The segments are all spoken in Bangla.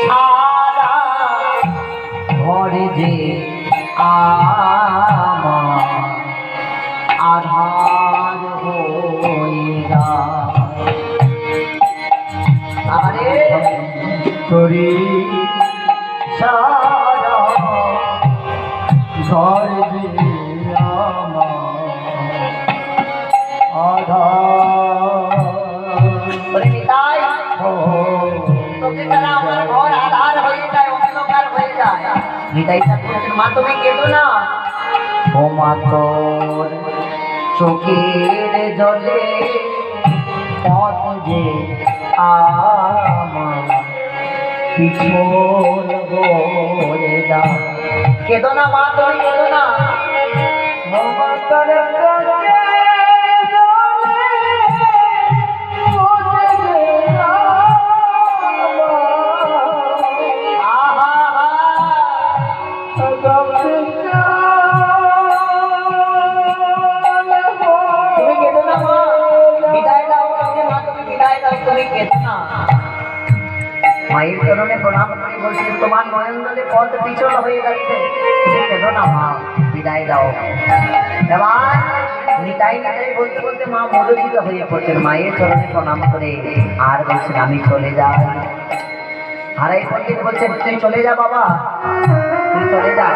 ছাড়া ঘরে যে আমার আধার হইরা আরে তোরি সারা ঘর যে আমার আধার নিতাই তোকে ছাড়া আমার ঘর আধার হয়ে যায় অন্ধকার হয়ে যায় নিতাই ঠাকুরের মা তুমি কেঁদো না ও মা তোর চোখের জলে পথ যে আমার পিছন হয়ে যায় কেঁদো না মা তুমি কেঁদো না মায়ের চরণে প্রণাম করে বলছেন তোমার নয়নজলে পথ পিছল হয়ে যাচ্ছে তুমি কেঁদো না মা বিদায় দাও এবার নিতাই নিতাই বলতে বলতে মা মনোচিত হয়ে পড়ছেন মায়ের চরণে প্রণাম করে আর বলছেন আমি চলে যাই হারাই পণ্ডিত বলছেন তুই চলে যা বাবা তুই চলে যা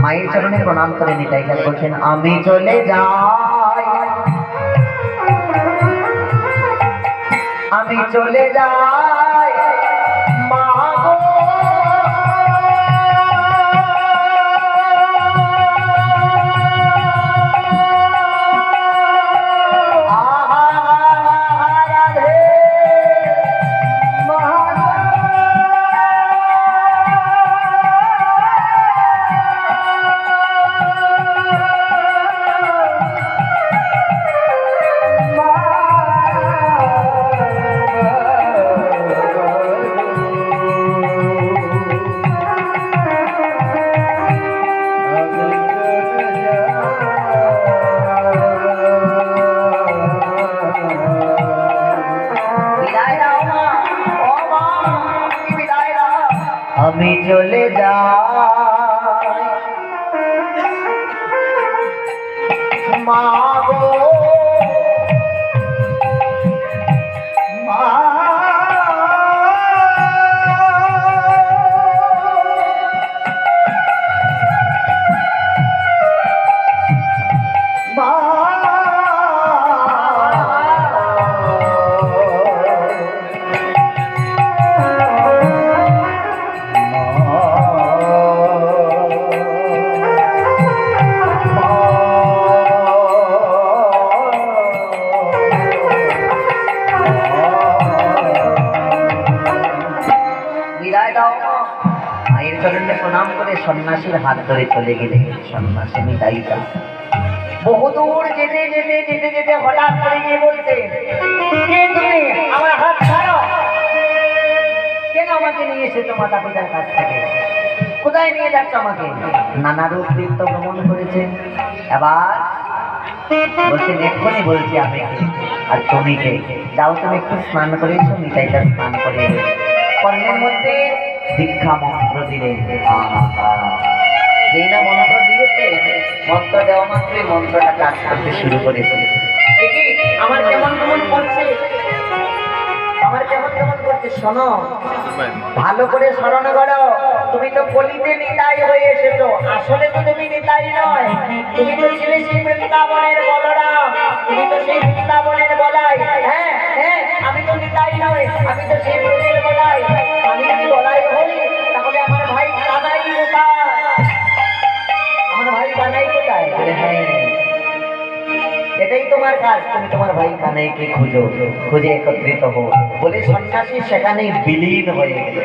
মায়ের চরণে প্রণাম করে নিতাই বলছেন আমি চলে যাই আমি চলে যাই মা গো রাধে আমি চলে যাই মা গো মা মায়ের চরণে প্রণাম করে সন্ন্যাসীর হাত ধরে চলে গেলে সন্ন্যাসী নিতাইটা বহুদূর যেতে যেতে যেতে যেতে হঠাৎ করে গিয়ে বলছে কে তুমি আমার হাত ছাড়ো কেন আমাকে নিয়ে এসেছো মাতা পিতার কাছ থেকে কোথায় নিয়ে যাচ্ছ আমাকে নানা রূপ বৃত্ত ভ্রমণ করেছে এবার বলছে এক্ষুনি বলছি আমি আর তুমি কে যাও তুমি একটু স্নান করে এসো নিতাইটা স্নান করে কর্ণের মধ্যে দীক্ষা মন্ত্র দিলে যেই না মন্ত্র দিয়েছে মন্ত্র দেওয়া মাত্রই মন্ত্রটা কাজ করতে শুরু করেছে আমার কেমন কেমন করছে আমার কেমন কেমন করছে শোনো ভালো করে স্মরণ করো তুমি তো কলিতে নিতাই হয়ে এসেছো আসলে তো তুমি নিতাই নয় তুমি তো ছিলে সেই বৃন্দাবনের বলরাম তুমি তো সেই বৃন্দাবনের বলাই হ্যাঁ হ্যাঁ আমি তো নিতাই নয় আমি তো সেই ব্রজের বলাই আমি যদি বলাই হই তাহলে আমার ভাই কানাই কোথায় আমার ভাই কানাই কোথায় হ্যাঁ এটাই তোমার কাজ তুমি তোমার ভাই কানাইকে খুঁজো খুঁজে একত্রিত হো বলে সন্ন্যাসী সেখানেই বিলীন হয়ে গেল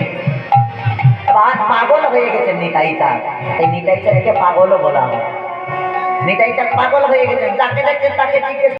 পাগল হয়ে গেছে নিতাইচাঁদ এই নিতাইচাঁদকে পাগলও বলা হয় নিতাইচাঁদ পাগল হয়ে গেছেন যাকে দেখছেন তাকে জিজ্ঞেস